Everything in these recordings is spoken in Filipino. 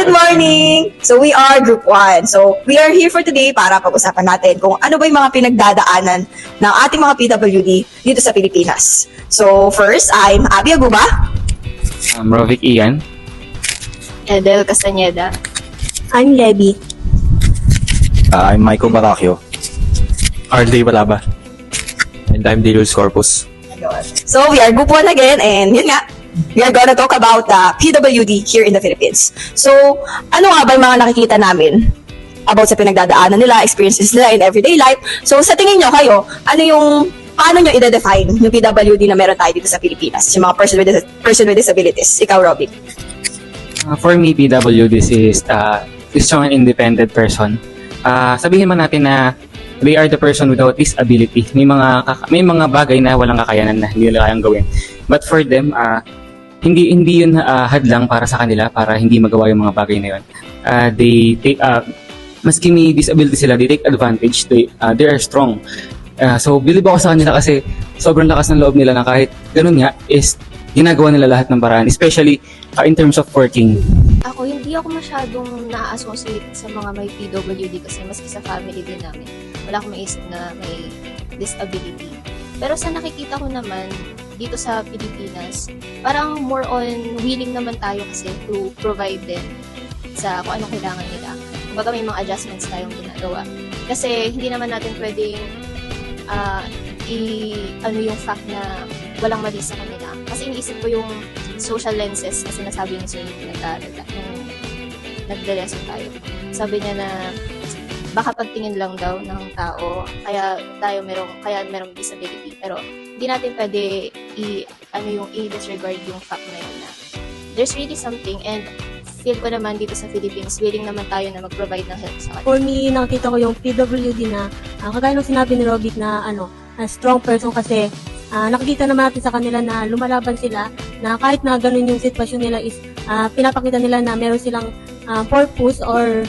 Good morning! So we are Group 1. So we are here for today para pag-usapan natin kung ano ba yung mga pinagdadaanan ng ating mga PWD dito sa Pilipinas. So first, I'm Abby Aguba. Rovic Ian. Edel Castañeda. I'm Levi. I'm Michael Baracchio. Arley Balaba. And I'm Dilus Corpus. So we are Group 1 again and yun nga, we are gonna talk about the PWD here in the Philippines. So ano nga ba yung mga nakikita namin about sa pinagdadaanan nila, experiences nila in everyday life? So sa tingin nyo kayo, paano nyo i-define yung PWD na meron tayo dito sa Pilipinas? Yung mga person with disabilities. Ikaw, Robin. For me, PWD is an independent person. Sabihin man natin na they are the person without disability. May mga bagay na walang kakayanan na hindi nila kayang gawin. But for them, hindi yun hadlang para sa kanila para hindi magawa yung mga bagay na yun. They take maski may disability sila, they take advantage. They are strong. So believe ako sa kanila kasi sobrang lakas ng loob nila na kahit ganun nga is ginagawa nila lahat ng paraan, especially in terms of working. Hindi ako masyadong na-associate sa mga may PWD kasi maski sa family din namin, wala akong maisip na may disability. Pero sa nakikita ko naman, dito sa Pilipinas, parang more on willing naman tayo kasi to provide them sa kung anong kailangan nila. Kumbaga may mga adjustments tayong ginagawa. Kasi hindi naman natin pwedeng yung fact na walang mali sa kanila. Kasi iniisip ko yung social lenses na sinasabi ni Sir Nick nung nagde-lesson tayo. Sabi niya na baka pagtingin lang daw ng tao kaya merong disability, pero hindi natin pwede i-disregard yung fact na yun na there's really something, and feel ko naman dito sa Philippines willing naman tayo na mag-provide ng help sa kanila. For me, nakita ko yung PWD na kagaya ng sinabi ni Robic na strong person kasi nakikita naman natin sa kanila na lumalaban sila, na kahit na ganun yung sitwasyon nila is pinapakita nila na meron silang purpose, or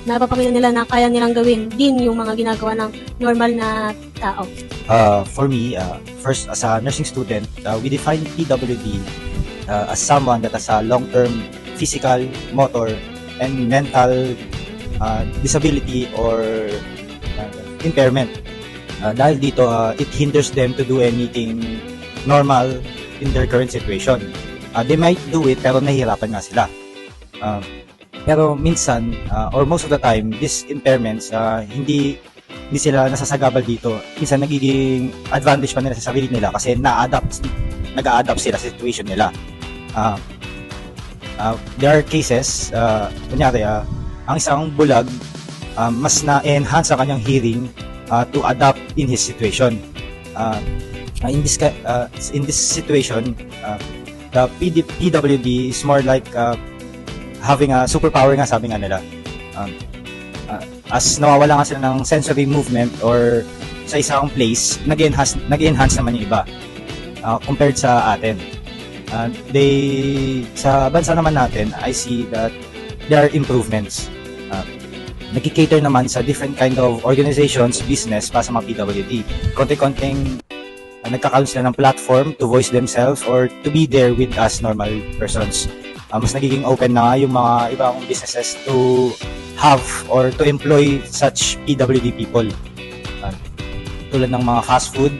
napapakita nila na kaya nilang gawin din yung mga ginagawa ng normal na tao. For me, first as a nursing student, we define PWD as someone that has a long-term physical, motor, and mental disability or impairment. Dahil dito, it hinders them to do anything normal in their current situation. They might do it pero nahihirapan nga sila. Pero minsan, or most of the time, these impairments, hindi sila nasasagabal dito. Minsan nagiging advantage pa nila sa sarili nila kasi nag-a-adapt sila sa situation nila. There are cases, kunyari, ang isang bulag, mas na-enhance ang kanyang hearing to adapt in his situation. In this situation, the PWD is more like having a superpower nga, sabi nga nila. As nawawala nga sila ng sensory movement or sa isang place, nag-enhance naman yung iba compared sa atin. Sa bansa naman natin, I see that there are improvements. Nag-cater naman sa different kind of organizations, business, para sa mga PWD. Konti-konting nagkakaroon sila ng platform to voice themselves or to be there with us normal persons. Mas nagiging open na nga yung mga ibang businesses to have or to employ such PWD people. Tulad ng mga fast food,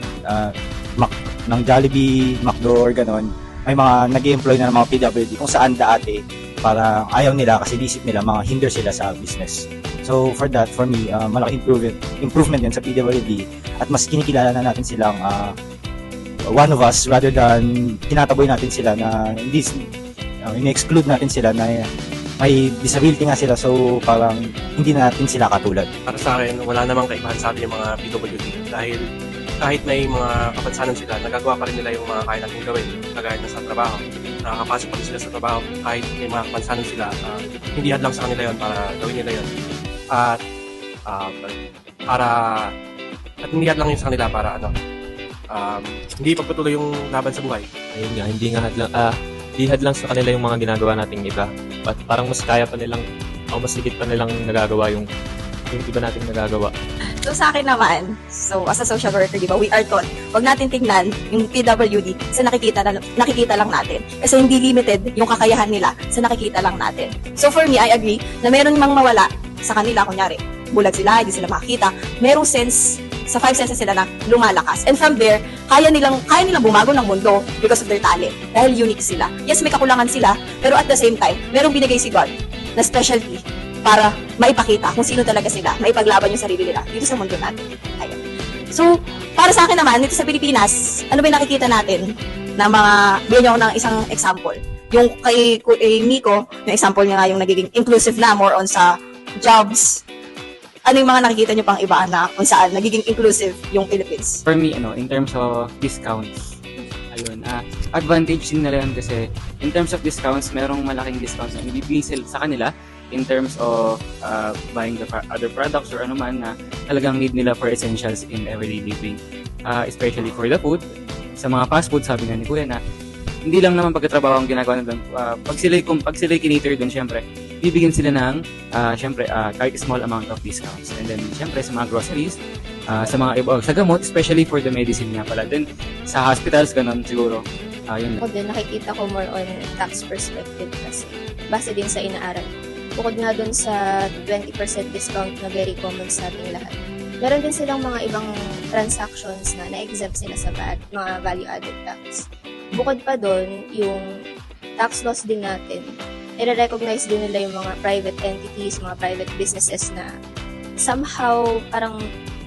ng Jollibee, McDo or ganon, may mga nag-i-employ na ng mga PWD kung saan dati para ayaw nila kasi isip nila mga hinder sila sa business. So for me, malaki improvement yan sa PWD at mas kinikilala na natin silang one of us rather than tinataboy natin sila na ini-exclude natin sila na may disability nga sila, so parang hindi natin sila katulad. Para sa akin, wala namang kaibahan sa atin yung mga PWD dahil kahit may mga kapansanan sila, nagagawa pa rin nila yung mga kaya natin gawin, kagaya na sa trabaho. Nakakapasok pa rin sila sa trabaho kahit may mga kapansanan sila, hindi hadlang sa kanila yon para gawin nila yon. At hindi hadlang yun sa kanila para hindi pagpatuloy yung laban sa buhay. Ayun nga, hindi hadlang sa kanila yung mga ginagawa nating iba. At parang mas kaya pa nilang, o mas higit pa nilang nagagawa yung iba nating nagagawa. So sa akin naman, so as a social worker, di ba, we are taught, wag natin tingnan yung PWD sa nakikita lang natin. Kasi hindi limited yung kakayahan nila sa nakikita lang natin. So for me, I agree na meron mang mawala sa kanila, kunyari, bulag sila, hindi sila makakita, merong sense, sa 5 senses sila na lumalakas. And from there, kaya nilang bumago ng mundo because of their talent. Dahil unique sila. Yes, may kakulangan sila, pero at the same time, merong binigay si God na specialty para maipakita kung sino talaga sila, maipaglaban yung sarili nila dito sa mundo natin. Ayun. So, para sa akin naman, dito sa Pilipinas, ano ba yung nakikita natin na mga, bigyan niyo ako ng isang example. Yung kay Miko, yung example niya nga yung nagiging inclusive na, more on sa jobs. Ano yung mga nakikita niyo pang iba na kung saan nagiging inclusive yung Philippines? For me, in terms of discounts, ayun, advantage din nila yun kasi in terms of discounts, merong malaking discounts na ibibigay sa kanila in terms of buying the other products or ano man na talagang need nila for essentials in everyday living. Especially for the food, sa mga fast food, sabi nga ni Kuya na hindi lang naman pagkatrabaho ang ginagawa nila. Pag sila'y kinater doon, syempre, bibigyan sila ng, kahit small amount of discounts. And then, syempre, sa mga groceries, sa mga iba, sa gamot, especially for the medicine nga pala. Then, sa hospitals, ganun siguro. Yun lang. Ako din, nakikita ko more on tax perspective kasi base din sa inaaral. Bukod nga dun sa 20% discount na very common sa ating lahat. Meron din silang mga ibang transactions na na-exempt sila sa VAT, mga value-added tax. Bukod pa doon, yung tax laws din natin, i-recognize din nila yung mga private entities, mga private businesses na somehow parang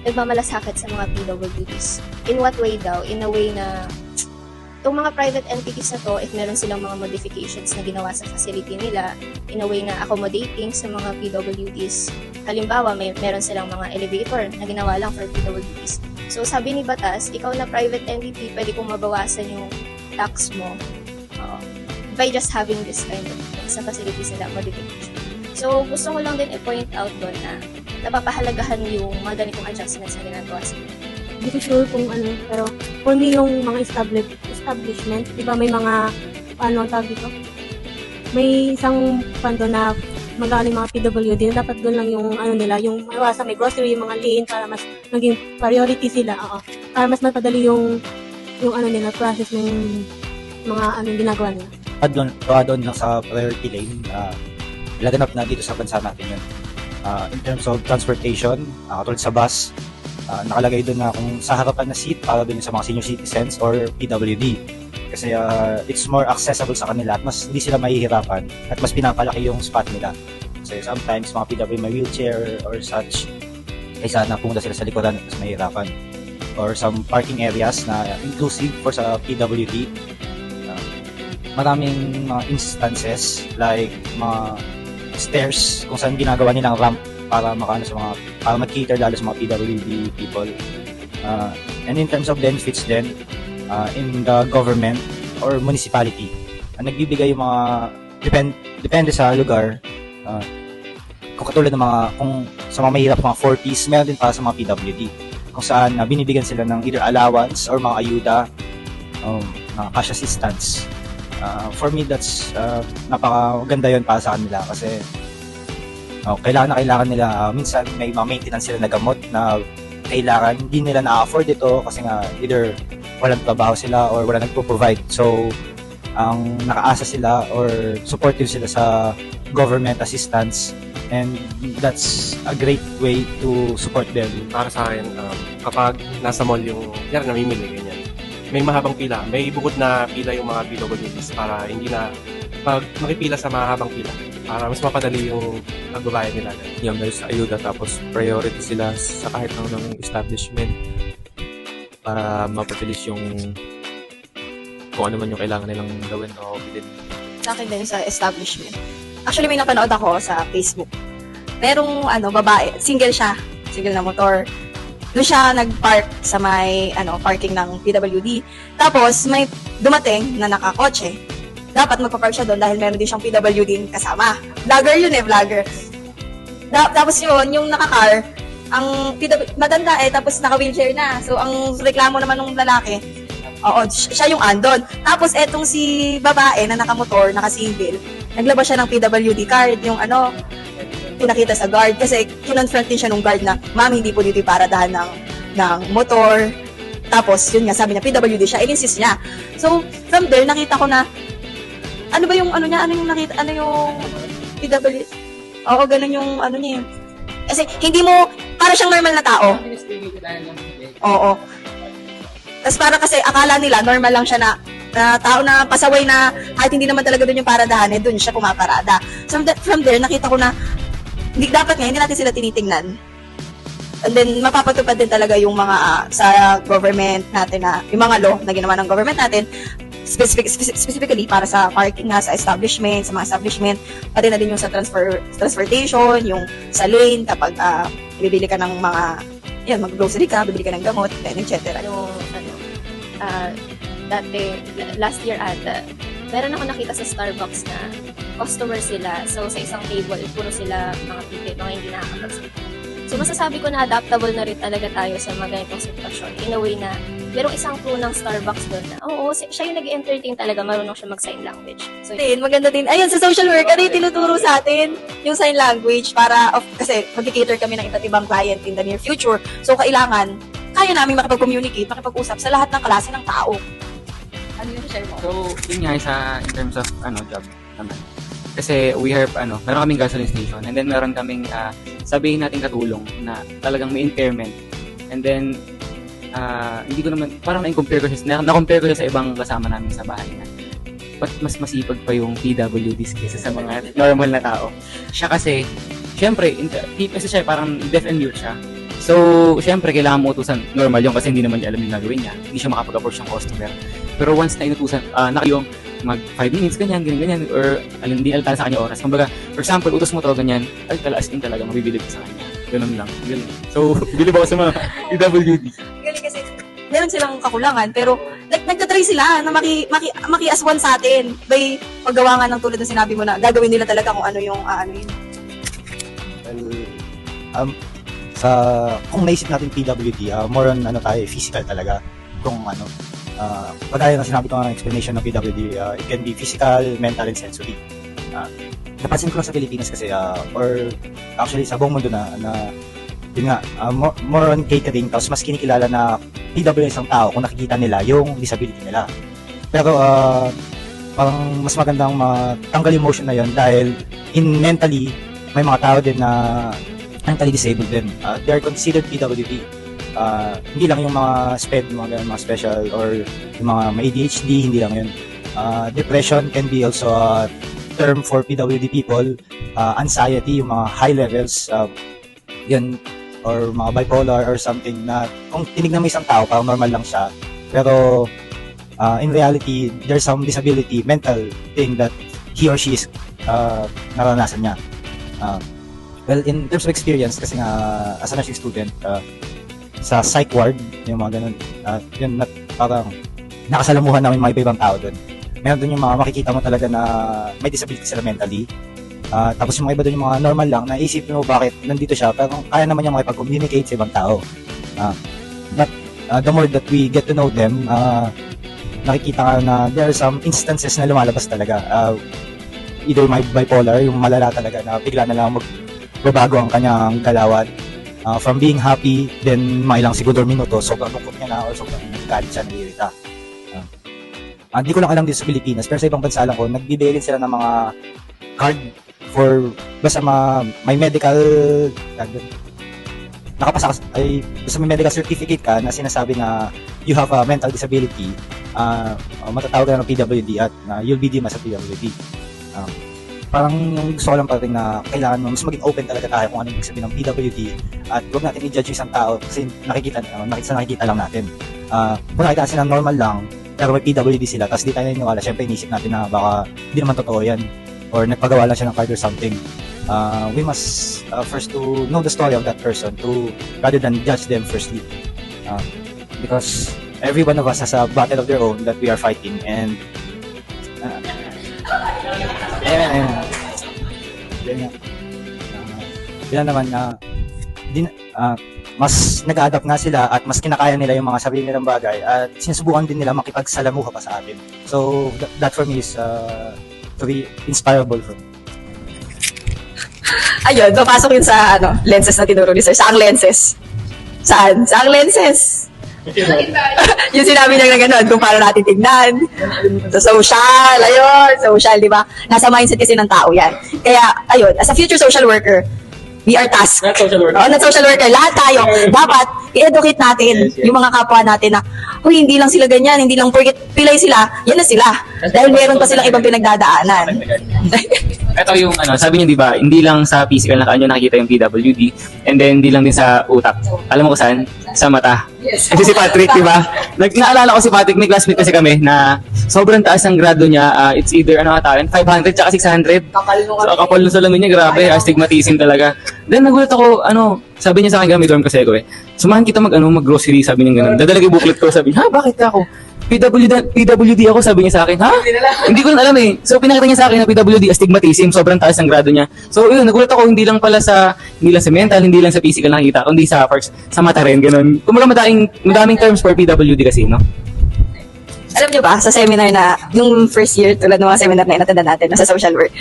nagmamalasakit sa mga PWDs. In what way daw? In a way na itong mga private entities na to, if meron silang mga modifications na ginawa sa facility nila, in a way na accommodating sa mga PWDs. Halimbawa, meron silang mga elevator na ginawa lang for PWDs. So sabi ni Batas, ikaw na private entity, pwede kong mabawasan yung tax mo by just having this kind of sa facilities nila modification. So gusto ko lang din i-point out doon na napapahalagahan yung mga ganitong adjustments na ginagawa sila. Hindi ko sure kung ano, pero for me yung mga establishment, di ba may mga, tawag dito? May isang pando na magaling mga PWD, dapat doon lang yung nila, yung sa may grocery, yung mga liin para mas maging priority sila, para mas mapadali yung nila, process ng mga ginagawa nila. Doon lang sa priority lane, laganap na dito sa bansa natin yun. In terms of transportation, tulad sa bus, nakalagay doon na kung sa harapan na seat para doon sa mga senior citizens or PWD. Kasi it's more accessible sa kanila at mas hindi sila mahihirapan at mas pinapalaki yung spot nila. Kasi sometimes mga PWD may wheelchair or such, kaysa na pumunta sila sa likuran at mas mahihirapan. Or some parking areas na inclusive for sa PWD. Maraming mga instances like mga stairs kung saan ginagawa nilang ramp para para mag-cater lalo sa mga PWD people. And in terms of benefits then, in the government or municipality, nagbibigay yung mga depende sa lugar. Kung katulad ng kung sa mga mahirap mga 40s, meron din para sa mga PWD kung saan binibigyan sila ng either allowance or mga ayuda, mga cash assistance. For me, that's napakaganda yun para sa kanila kasi kailangan nila, minsan may mga maintenance sila na gamot na kailangan, hindi nila na-afford ito kasi nga either walang trabaho sila or wala nagpo-provide. So, ang nakaasa sila or supportive sila sa government assistance, and that's a great way to support them. Para sa akin, kapag nasa mall yung namimili, ganyan, may mahabang pila, may bukod na pila yung mga PWDs para hindi na makipila sa mahabang pila para mas mapadali yung pagbabayad nila. Yung dahil sa ayuda tapos priority sila sa kahit ng establishment para mapabilis yung kung ano man yung kailangan nilang gawin o bilhin. Sa akin din sa establishment. Actually, may napanood ako sa Facebook. Merong babae, single na motor. Doon siya nag-park sa may parking ng PWD. Tapos may dumating na nakakotse. Dapat magpa-park siya doon dahil meron din siyang PWD kasama. Vlogger yun vlogger. Tapos yun, yung naka-car, ang matanda tapos naka-wheelchair na. So ang reklamo naman ng lalaki, siya yung andon. Tapos etong si babae na nakamotor, naka-single, naglabas siya ng PWD card, yung pinakita sa guard kasi kinonfront din siya nung guard na, ma'am, hindi po dito yung paradahan ng motor. Tapos, yun nga, sabi niya, PWD siya, in-insist niya. So, from there, nakita ko na, ano ba yung ano niya, ano yung nakita, ano yung PWD? Oo, ganun yung ano niya. Kasi, hindi mo, para siyang normal na tao. Oo. Tapos para kasi akala nila, normal lang siya na tao na pasaway na kahit hindi naman talaga doon yung paradahan, eh, doon siya pumaparada. So, from there, nakita ko na, dapat nga, hindi natin sila tinitingnan. And then, mapapatupad din talaga yung mga sa government natin na, yung mga law na ginawa ng government natin, specifically para sa parking nga, sa establishment, sa mga establishment, pati na din yung sa transportation, yung sa lane, kapag bibili ka ng mga, yan, mag-grocery ka, bibili ka ng gamot, then, etc. Yung, dati, last year ata, meron ako nakita sa Starbucks na customer sila. So, sa isang table, puro sila mga people, mga hindi nakakapagsalita. So, masasabi ko na adaptable na rin talaga tayo sa mga ganitong sitwasyon. In a way na, merong isang crew ng Starbucks doon na, oo, siya yung nag-entertain talaga, marunong siya mag-sign language. So, Din, maganda din. Ayun, sa social work, ano yung tinuturo sa atin? Yung sign language para, kasi mag-cater kami ng iba't ibang client in the near future. So, kailangan, kaya namin makipag-communicate, makipag-usap sa lahat ng klase ng tao. Ano yung share mo? So, yun nga in terms of job naman. Kasi we have meron kaming gasoline station and then meron kaming sabihin natin katulong na talagang may impairment. And then hindi ko naman parang na-compare ko siya sa ibang kasama namin sa bahay na mas masipag pa yung PWDs kaysa sa mga normal na tao. Siya kasi syempre kasi siya parang deaf and mute siya. So, syempre, kailangan mo utusan normal yung kasi hindi naman niya alam yung gagawin niya. Hindi siya makapag-approach ng customer. Pero once na inutusan, yung mag 5 minutes, ganyan, or hindi alta sa kanya oras. Kumbaga, for example, utos mo to, ganyan, as in talaga, mabibilib ka sa kanya. Ganun lang. Galing. So, bilib ako sa mga PWD. Galing kasi, meron silang kakulangan, pero nagtatry sila na maki-aswan sa atin by paggawa nga ng tulad na sinabi mo na gagawin nila talaga kung ano yung yun. Well, kung naisip natin PWD, more on tayo, physical talaga. Kung pagkaya na sinabi ko ng explanation ng PWD, it can be physical, mental, and sensory. Napansin ko lang sa Pilipinas kasi, or actually sa buong mundo na yun nga, more on catering, tapos mas kinikilala na PWD isang tao kung nakikita nila yung disability nila. Pero parang mas magandang matanggal yung motion na yun dahil mentally, may mga tao din na mentally disabled din. They are considered PWD. Hindi lang yung mga SPED, mga special, or yung mga may ADHD, hindi lang yun. Depression can be also a term for PWD people. Anxiety, yung mga high levels, yun, or mga bipolar or something na kung tinignan mo isang tao, parang normal lang siya. Pero in reality, there's some disability, mental thing that he or she is naranasan niya. Well, in terms of experience, kasi nga, as a nursing student, sa psych ward, yung mga ganun, yun, parang nakasalamuhan namin mga ibang tao dun. Meron dun yung mga makikita mo talaga na may disability sila mentally. Tapos yung mga iba dun yung mga normal lang, naisip mo bakit nandito siya, pero kaya naman yung makipag-communicate sa ibang tao. But the more that we get to know them, nakikita ka na there are some instances na lumalabas talaga. Either may bipolar, yung malala talaga na bigla na lang magbabago ang kanyang galawan. From being happy, then mga ilang segundo or minuto, sobrang lungkot niya na or sobrang nagagalit siya, nalirita. Hindi ko lang alam dito sa Pilipinas, pero sa ibang bansa lang ko, nagbibigay din sila ng mga card for basta may medical basta may medical certificate ka na sinasabi na you have a mental disability, matatawag ka ng PWD at you'll be deemed as a PWD. Parang yung gusto ko lang pa rin na kailangan mas maging open talaga tayo kung ano yung sabihin ng PWD at huwag natin i-judge isang tao kasi nakikita lang natin. Kung nakita sila normal lang pero may PWD sila tapos di tayo naniniwala, syempre inisip natin na baka hindi naman totoo yan or nagpagawa lang siya ng card or something. We must first to know the story of that person rather than judge them firstly. Because every one of us has a battle of their own that we are fighting and Yan naman mas nag-a-adapt nga sila at mas kinakaya nila yung mga sabihin nilang bagay at sinusubukan din nila makipagsalamuha pa sa atin. So that for me is to be inspirable for me. Ayun, papasok yun sa lenses na tinuro ni Sir. Saang lenses? Saan? Saang lenses? Yung sinabi niya na gano'n, kung paano natin tignan. Sa social, ayun, social, di ba? Nasa mindset kasi ng tao yan. Kaya, ayun, as a future social worker, we are tasked. Not social worker. Not social worker. Lahat tayo, dapat i-educate natin yung mga kapwa natin na, uy, hindi lang sila ganyan, hindi lang porket pilay sila, yan na sila. Dahil meron pa silang ibang pinagdadaanan. Ito yung sabi niyo 'di ba, hindi lang sa physical na kanyo nakikita yung PWD, and then hindi lang din sa utak. Alam mo kung saan? Sa mata. Kasi si Patrick, 'di ba? Naalala ko si Patrick, may classmate kasi kami na sobrang taas ang grado niya, it's either 500 tsaka 600. So kapal ng salamin niya, grabe, astigmatism talaga. Then nagulat ako, sabi niya sa akin, gamit dorm kasi ako sumahan kita mag-grocery, sabi niya ganun. Dadala yung booklet ko, sabi niya, bakit ka ako? PWD ako, sabi niya sa akin. Hindi ko rin alam eh. So pinakita niya sa akin na PWD, astigmatism, sobrang taas ang grado niya. So yun, nagulat ako, hindi lang sa mental, hindi lang sa physical nakikita, kundi sa mata rin, ganun. Kumbaga madaming terms for PWD kasi, no? Alam niyo ba, sa seminar na, yung first year, tulad ng mga seminar na inatanda natin, sa social work,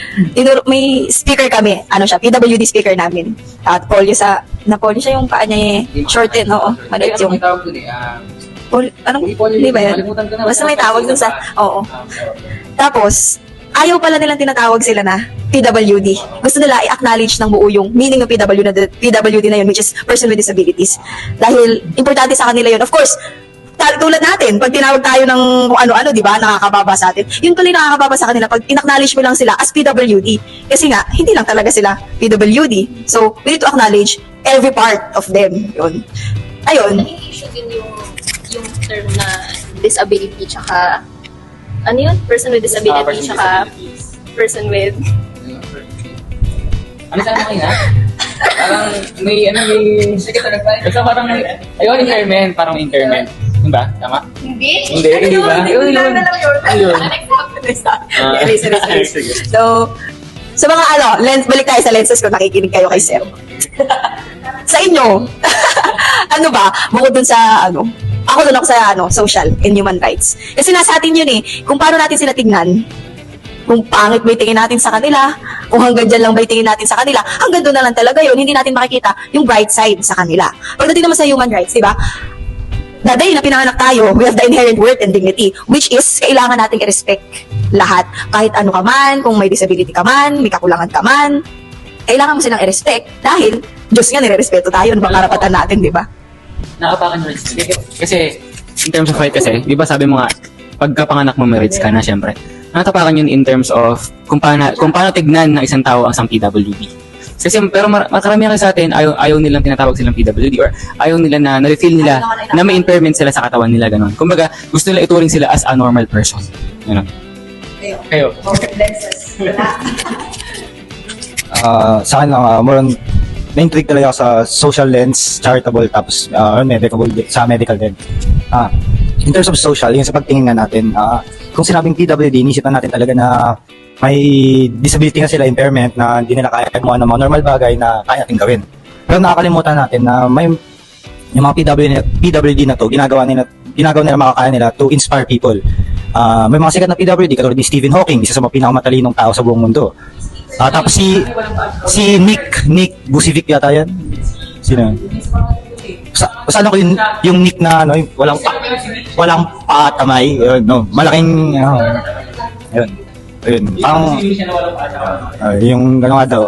may speaker kami, PWD speaker namin. At polio siya yung paa niya shorten, oo, maliit yung... Di ba yan? Basta may tawag dun sa... Oo. Tapos, ayaw pala nilang tinatawag sila na PWD. Gusto nila i-acknowledge ng buo yung meaning ng PWD na yun, which is person with disabilities. Dahil, importante sa kanila yun. Of course, tulad natin, pag tinawag tayo ng kung ano-ano, di ba, nakakababa sa atin. Yun pala yung nakakababa sa kanila pag in-acknowledge mo lang sila as PWD. Kasi nga, hindi lang talaga sila PWD. So, we need to acknowledge every part of them. Yun. Ayun. Naging issue din yung term na disability tsaka person with disability tsaka person with Ano sa mga ina? Parang may basta parang impairment, parang impairment. Yun ba? Tama? Hindi ba? Yun. So, sa mga balik tayo sa lenses kung nakikinig kayo kay Sir. Sa inyo, ano ba, bukod dun sa ako doon ako sa social and human rights. Kasi nasa atin yun kung paano natin sila tignan. Kung pangit ba yung tingin natin sa kanila, kung hanggang dyan lang ba yung tingin natin sa kanila, hanggang doon na lang talaga yun, hindi natin makikita yung bright side sa kanila. Pagdating naman sa human rights, di ba? The day na pinanganak tayo, we have the inherent worth and dignity, which is, kailangan nating i-respect lahat. Kahit ano ka man, kung may disability ka man, may kakulangan ka man, kailangan mo silang i-respect dahil Diyos nga, nire-respeto tayo, ano bang karapatan natin, di ba? Nakapakan yung rights. Kasi, in terms of right kasi, di ba sabi mo nga, pagkapanganak mo may rights ka na, syempre. Natapakan yun in terms of kung paano tignan ng isang tao ang isang PWD. Kasi, pero makaramihan kasi sa atin, ayaw nilang tinatawag silang PWD or ayaw nila na na-feel nila na may impairment sila sa katawan nila, gano'n. Kumbaga, gusto nila ituring sila as a normal person. Gano'n. Kayo. Sa akin lang, more on na-intrigue talaga ako sa social lens, charitable, tapos medical din. In terms of social, yung sa pagtingin nga natin, kung sinabing PWD, inisip natin talaga na may disability na sila, impairment, na hindi nila kaya gumawa ng mga normal bagay na kaya natin gawin. Pero nakakalimutan natin na may yung mga PWD na to, ginagawa nila makakaya nila to inspire people. May mga sikat na PWD, katulad ni Stephen Hawking, isa sa mga pinakamatalinong tao sa buong mundo. Tapos si Nick Vucevic yata yan. Sino? Basta ko yung Nick na yung walang patamay, malaking yun. Parang yung gano'n nga daw.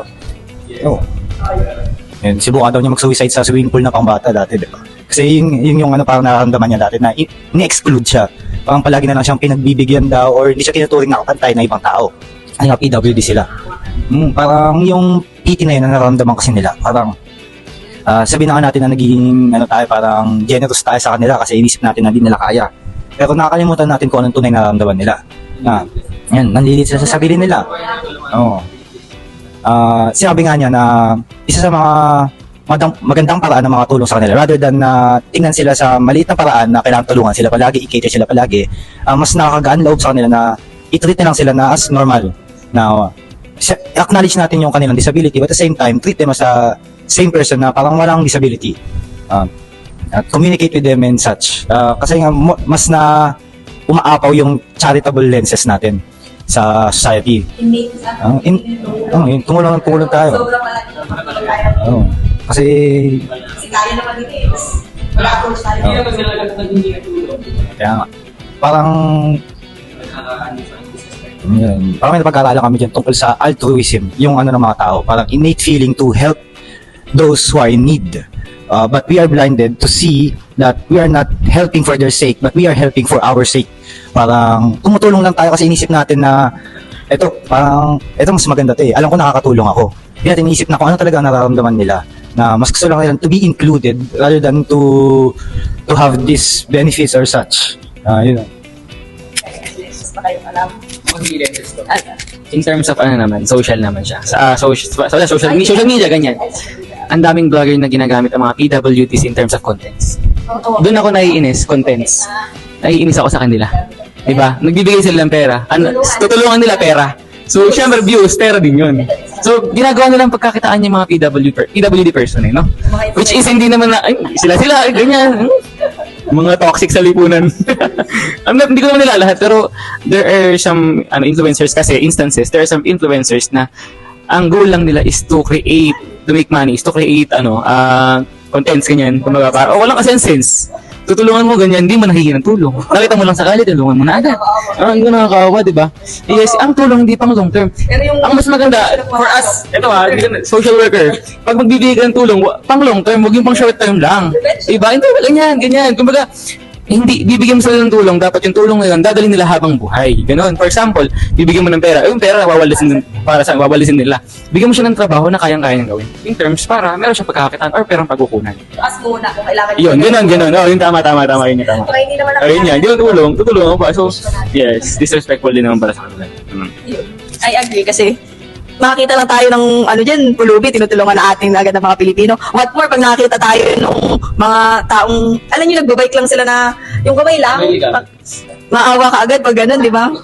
Yun, sibukan daw niya mag-suicide sa swimming pool na pangbata dati, di ba? Kasi yun yung parang nararamdaman niya dati na ni-exclude siya. Parang palagi na lang siyang pinagbibigyan daw or hindi siya tinuturing na kapantay na ibang tao. Ay nga, PWD sila. Parang yung pity na yun na nararamdaman kasi nila. Parang sabihin na natin na naging tayo, parang generous tayo sa kanila kasi inisip natin na hindi nila kaya. Pero nakakalimutan natin kung anong tunay na nararamdaman nila. Yan, nanlilit sila sa sarili nila. Sinabi nga niya na isa sa mga magandang paraan ng mga tulong sa kanila rather than na tingnan sila sa maliit na paraan na kailangan tulungan sila palagi, i-cater sila palagi, mas nakakagaan loob sa kanila na i-treat na lang sila na as normal. Na acknowledge natin yung kanilang disability but at the same time, treat them as a same person na parang walang disability. Communicate with them and such. Kasi nga mas na umaapaw yung charitable lenses natin. sa society. Tumulong tayo. Oo. Kasi kaya naman din wala approach tayo. kaya nga, parang parang may napag-aaralan kami dyan tungkol sa altruism, yung ano ng mga tao, parang innate feeling to help those who are in need. But we are blinded to see that we are not helping for their sake, but we are helping for our sake. Parang tumutulong lang tayo kasi inisip natin na eto mas maganda to eh. Alam ko nakakatulong ako. Hindi natin inisip na kung ano talaga ang nararamdaman nila. Na mas gusto lang nila to be included rather than to have these benefits or such. Yun. In terms of ano naman, social naman siya. Social media, ganyan. Ang daming vlogger na ginagamit ang mga PWDs in terms of contents. Doon ako naiinis, contents. Naiinis ako sa kanila. Diba? Nagbibigay sila ng pera. Tutulungan nila pera. So, syempre, views, pera din yun. So, ginagawa nilang pagkakitaan yung mga PWD person eh, no? Which is hindi naman na, sila, ganyan. Mga toxic sa lipunan. Hindi ko naman nila lahat, pero there are some influencers kasi, instances, there are some influencers na ang goal lang nila is to make money, is to create, contents, ganyan. Kumbaga, parang, walang sense. Tutulungan mo ganyan, hindi mo nahihingi ng tulong. Nakita mo lang sakali, tulungan mo na agad. Ang nakakawa, di ba? Yes, ang tulong hindi pang long term. Ang mas maganda, for us, ito social worker, pag magbibigay ka ng tulong, pang long term, huwag yung pang short term lang. Diba? Hindi, ganyan. Kumbaga, hindi, bibigyan mo sila ng tulong, dapat yung tulong na yun, dadalhin nila habang buhay. Ganon. For example, bibigyan mo ng pera, yung pera, wawalisin nila. Bigyan mo siya ng trabaho na kayang-kaya niyang gawin. In terms, para meron siyang pagkakakitaan or perang pagkukunan. Taas muna kung kailangan Yun, ganon. Oh, yun tama, yun yung tama. Okay, hindi naman Ayun yan, hindi mo tutulong ako pa. So, yes, disrespectful din naman para sa kanila. I agree kasi makakita lang tayo ng pulubi, tinutulungan na ating agad ng mga Pilipino. What more, pag nakakita tayo ng mga taong, alam nyo, nagbabike lang sila na, yung kamay lang, maawa ka agad pag ganun, di ba?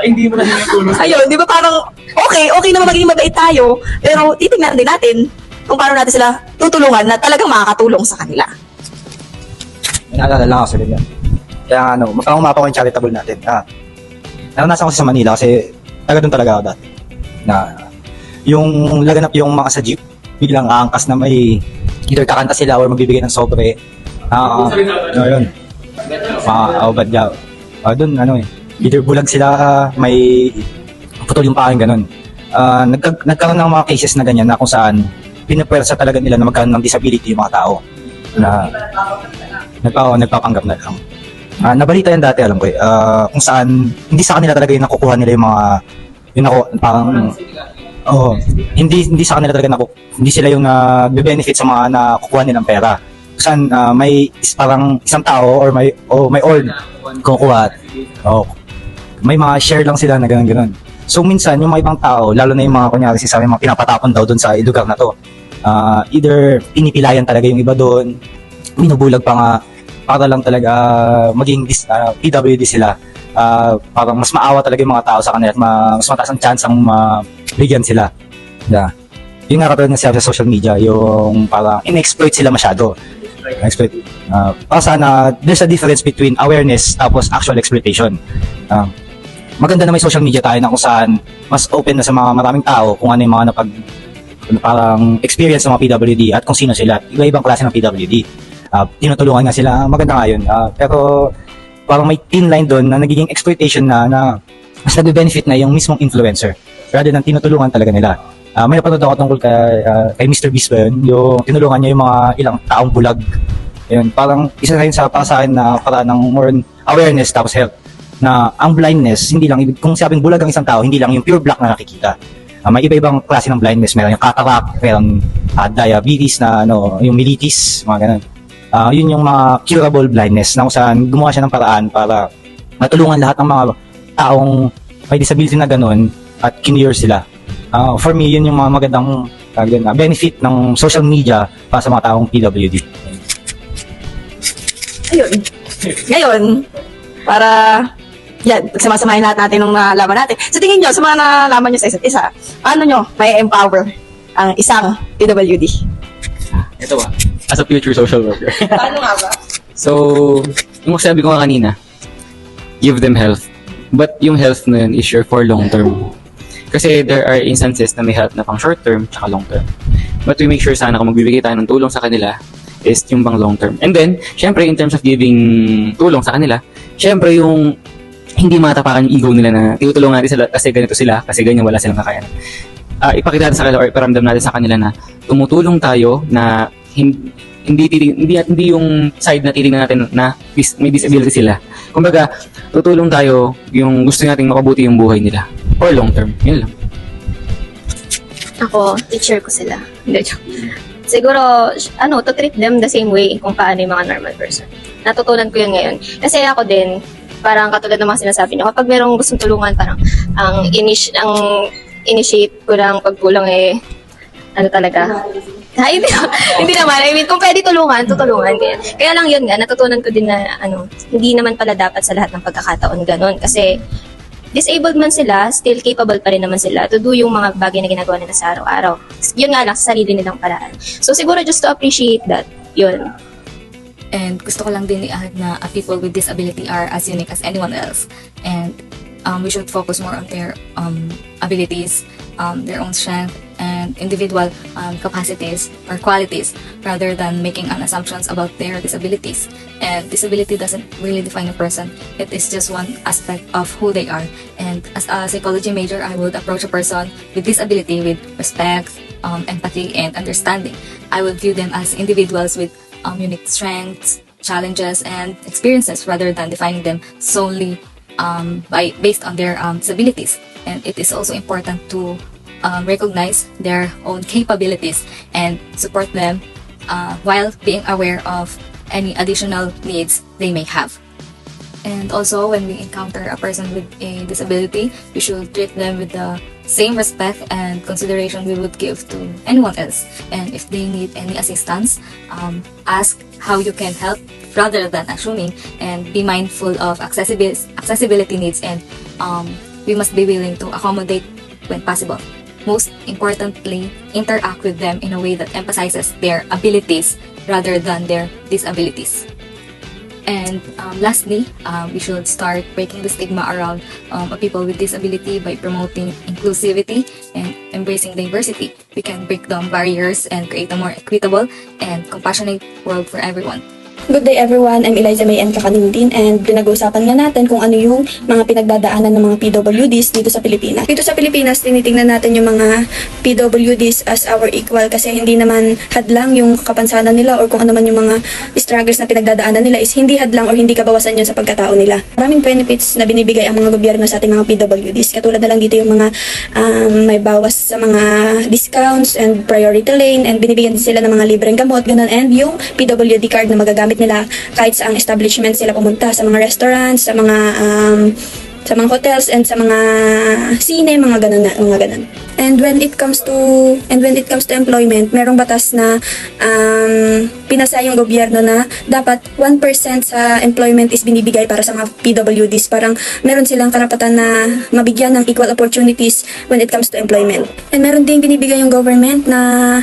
Hindi mo na tulong. Ayun, di ba parang, okay naman magiging mabait tayo, pero titignan din natin kung paano natin sila tutulungan na talagang makakatulong sa kanila. Naalala lang ako sa ganyan. Kaya umapa ko yung charitable natin. Naranasan ko sa Manila kasi doon talaga ako dati. Na yung laganap yung mga sa jeep, biglang aangkas na may either kakanta sila or magbibigay ng sobre. Yun. Bad daw. Doon either bulag sila, may putol yung pangin, ganun. Nagkaroon ng mga cases na ganyan na kung saan pinapwersa talaga nila na magkaroon ng disability yung mga tao na nagpapanggap na lang. Nabalita yan dati, alam ko kung saan hindi sa kanila talaga yung nakukuha nila yung mga hindi sa kanila talaga hindi sila yung benefit sa mga nakukuha nilang pera. Kung saan may parang isang tao or may kukuha. May mga share lang sila na ganun. So minsan yung mga ibang tao, lalo na yung mga kunyari sabi mga pinapatapon daw doon sa lugar na to. Either pinipilayan talaga yung iba doon, binubulag pa nga para lang talaga maging PWD sila. Parang mas maawa talaga yung mga tao sa kanila at mas mataas ang chance ang bigyan sila. Yung nga katulad na sa social media, yung parang in-exploit sila masyado. Para sana there's a difference between awareness tapos actual exploitation. Maganda na may social media tayo na kung saan mas open na sa mga maraming tao kung ano yung mga parang experience ng mga PWD at kung sino sila. Iba-ibang klase ng PWD. Tinutulungan nga sila, maganda nga yun. Pero parang may thin line doon na nagiging exploitation na mas nag-benefit na yung mismong influencer rather than tinutulungan talaga nila. May napanood ako tungkol kay Mr. Beast ba yun, yung tinulungan niya yung mga ilang taong bulag. Yun, parang isa rin para sa akin na para ng more awareness tapos help. Na ang blindness, hindi lang, kung sabing bulag ang isang tao, hindi lang yung pure black na nakikita. May iba-ibang klase ng blindness, meron yung cataract, meron diabetes na yung mellitus, mga ganun. Yun yung mga curable blindness na kung saan gumawa siya ng paraan para matulungan lahat ng mga taong may disability na ganun at kinure sila. For me, yun yung mga magandang benefit ng social media para sa mga taong PWD. Ayun. Ngayon, para pagsamasamahin natin nung nalaman natin. Sa tingin nyo, sa mga nalaman nyo sa isa't isa, paano nyo may empower ang isang PWD? Ito ba? As a future social worker. Paano nga ba? So, yung sabi ko nga kanina, give them health. But yung health na yun is sure for long term. Kasi there are instances na may help na pang short term tsaka long term. But we make sure sana kung magbibigay tayo ng tulong sa kanila is yung pang long term. And then, syempre in terms of giving tulong sa kanila, syempre yung hindi matapakan yung ego nila na tinutulungan natin sila kasi ganito sila, kasi ganyan wala silang kakayanan. Ipakita natin sa kanila or iparamdam natin sa kanila na tumutulong tayo na hindi yung side na titingnan natin na may disability sila. Kumbaga, tutulong tayo yung gusto nating makabuti yung buhay nila for long term. Yun lang. Ako, teacher ko sila. Hindi, joke. Siguro, to treat them the same way kung paano yung mga normal person. Natutunan ko yun ngayon. Kasi ako din, parang katulad ng mga sinasabi niyo, kapag merong gustong tulungan, parang ang initiate ko ng pagkulang talaga. Hindi naman. I mean, kung pwede tulungan, tutulungan. Kaya lang yun nga, natutunan ko din na hindi naman pala dapat sa lahat ng pagkakataon ganun. Kasi disabled man sila, still capable pa rin naman sila to do yung mga bagay na ginagawa nila sa araw-araw. Yun nga lang, sa sarili nilang paraan. So siguro just to appreciate that, yun. And gusto ko lang din i-add na people with disability are as unique as anyone else. And we should focus more on their abilities, their own strength, and individual capacities or qualities rather than making assumptions about their disabilities. And disability doesn't really define a person. It is just one aspect of who they are. And as a psychology major, I would approach a person with disability with respect, empathy, and understanding. I would view them as individuals with unique strengths, challenges, and experiences rather than defining them solely based on their disabilities. And it is also important to recognize their own capabilities and support them while being aware of any additional needs they may have. And also, when we encounter a person with a disability, we should treat them with the same respect and consideration we would give to anyone else. And if they need any assistance, ask how you can help rather than assuming, and be mindful of accessibility needs, and we must be willing to accommodate when possible. Most importantly, interact with them in a way that emphasizes their abilities rather than their disabilities. And lastly, we should start breaking the stigma around people with disability by promoting inclusivity and embracing diversity. We can break down barriers and create a more equitable and compassionate world for everyone. Good day everyone, I'm Eliza May M. Kakanindin, and pinag-uusapan nga natin kung ano yung mga pinagdadaanan ng mga PWDs dito sa Pilipinas. Dito sa Pilipinas, tinitingnan natin yung mga PWDs as our equal kasi hindi naman hadlang yung kapansanan nila or kung ano man yung mga struggles na pinagdadaanan nila is hindi hadlang or hindi kabawasan yun sa pagkatao nila. Maraming benefits na binibigay ang mga gobyerno sa ating mga PWDs. Katulad na lang dito yung mga may bawas sa mga discounts and priority lane, and binibigyan din sila ng mga libreng gamot, ganun, and yung PWD card na magagamit nila kahit sa ang establishment sila pumunta, sa mga restaurants, sa mga hotels, and sa mga sine, mga ganun. And when it comes to employment, merong batas na pinasa yung gobyerno na dapat 1% sa employment is binibigay para sa mga PWDs. Parang meron silang karapatan na mabigyan ng equal opportunities when it comes to employment. And meron ding binibigay yung government na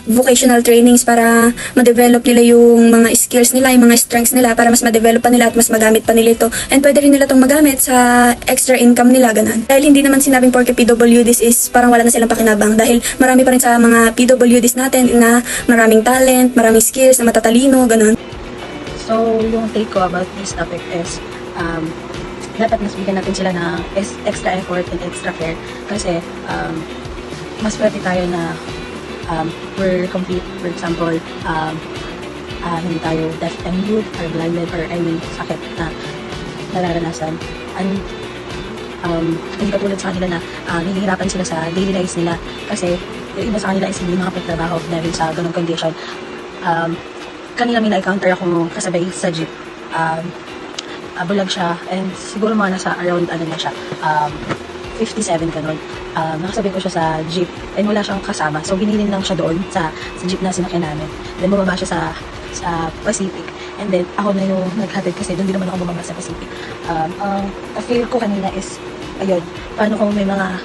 vocational trainings para ma-develop nila yung mga skills nila, yung mga strengths nila, para mas ma-develop pa nila at mas magamit pa nila ito. And pwede rin nila itong magamit sa extra income nila, ganun. Dahil hindi naman sinabing porke PWDs is parang wala na silang pakinabang, dahil marami pa rin sa mga PWDs natin na maraming talent, maraming skills, na matatalino, ganun. So, yung take ko about this topic is dapat mas bigyan natin sila ng extra effort and extra care kasi mas pwede tayo na we're complete. For example, hindi tayo deaf and mute or blinded or any sakit na nararanasan. And hindi katulad sa kanila na nahihirapan sila sa daily lives nila kasi yung iba sa kanila is hindi makapagtrabaho dahil sa ganong condition. Kanina may na-encounter ako kasabay sa jeep. Bulag siya and siguro mga nasa around 57 ganun. Nakasabay ko siya sa jeep and wala siyang kasama, so binilin lang siya doon sa jeep na sinakyan namin. Then bumaba siya sa Pacific, and then ako na yung naghatid kasi doon din naman ako bumaba sa Pacific. Feel ko kanina is ayun, paano kung may mga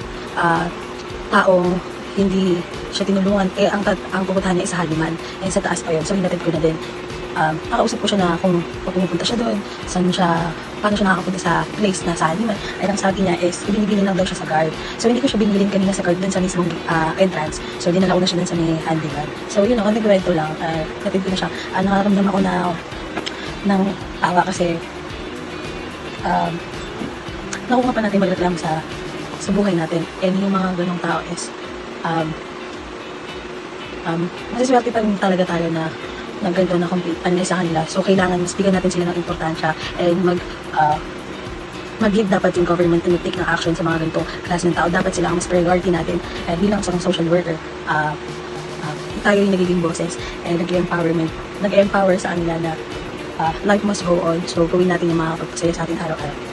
taong hindi siya tinulungan, ang pupuntahan niya is sa Haliman, and sa taas pa yun, so hinatid ko na din. nakausap ko siya na kung pupunta siya doon, paano siya nakakapunta sa place na saan naman. Ay ang sabi niya is, ibinibili lang daw siya sa guard. So hindi ko siya binilin kanina sa guard doon sa mismong entrance. So dinala ko na siya doon sa may handyman. So yun ako, nagkwento lang. Natid ko na siya. Nakaramdam ako ng awa kasi nakuha pa natin magreklamo sa buhay natin. And yung mga ganong tao is masiswerte pa rin talaga tayo na ganito na complete sa kanila. So, kailangan mas bigyan natin sila ng importansya and mag-give dapat yung government to take ng action sa mga ganito klase ng tao. Dapat sila ang mas priority natin. And bilang isang social worker, tayo yung nagiging boses and nag-empower sa kanila na life must go on. So, gawin natin yung mga pagpasaya sa atin araw-araw.